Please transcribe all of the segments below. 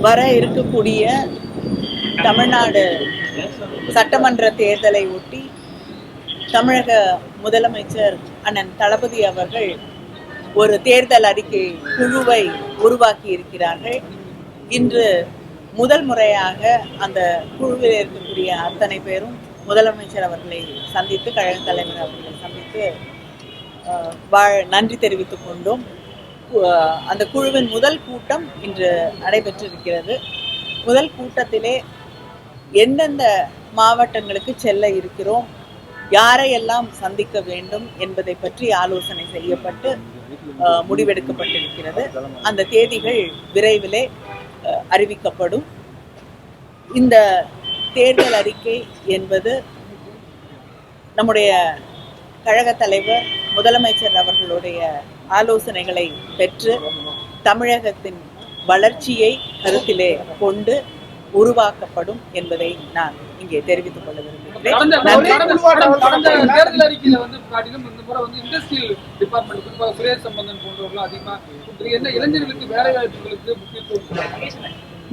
வர இருக்கக்கூடிய தமிழ்நாடு சட்டமன்ற தேர்தலை ஒட்டி தமிழக முதலமைச்சர் அண்ணன் தளபதி அவர்கள் ஒரு தேர்தல் அறிக்கை குழுவை உருவாக்கி இருக்கிறார்கள். இன்று முதல் முறையாக அந்த குழுவில் இருக்கக்கூடிய அத்தனை பேரும் முதலமைச்சர் அவர்களை சந்தித்து, கழக தலைவர் அவர்களை சந்தித்து நன்றி தெரிவித்துக் கொண்டோம். அந்த குழுவின் முதல் கூட்டம் இன்று நடைபெற்றிருக்கிறது. முதல் கூட்டத்திலே எந்தெந்த மாவட்டங்களுக்கு செல்ல இருக்கிறோம், யாரையெல்லாம் சந்திக்க வேண்டும் என்பதை பற்றி ஆலோசனை செய்யப்பட்டு முடிவெடுக்கப்பட்டிருக்கிறது. அந்த தேதிகள் விரைவிலே அறிவிக்கப்படும். இந்த தேர்தல் அறிக்கை என்பது நம்முடைய கழக தலைவர் முதலமைச்சர் அவர்களுடைய ஆலோசனைகளை பெற்று தமிழகத்தின் வளர்ச்சியை கருத்திலே கொண்டு உருவாக்கப்படும் என்பதை நான் இங்கே தெரிவித்துக் கொள்ள விரும்புகிறேன்.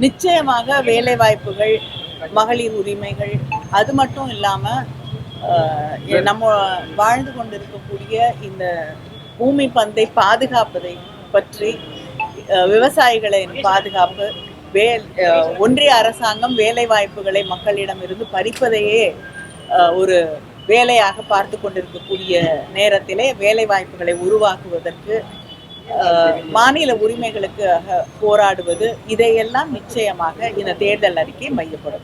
நிச்சயமாக வேலை வாய்ப்புகள், மகளிர் உரிமைகள், அது மட்டும் இல்லாம நம்ம வாழ்ந்து கொண்டிருக்கக்கூடிய இந்த பூமி பந்தை பாதுகாப்பதை பற்றி, விவசாயிகளின் பாதுகாப்பு, ஒன்றிய அரசாங்கம் வேலை வாய்ப்புகளை மக்களிடம் இருந்து பறிப்பதையே ஒரு வேலையாக பார்த்து கொண்டிருக்கக்கூடிய நேரத்திலே வேலை வாய்ப்புகளை உருவாக்குவதற்கு, மாநில உரிமைகளுக்காக போராடுவது, இதையெல்லாம் நிச்சயமாக இந்த தேர்தல் அறிக்கை மையப்படும்.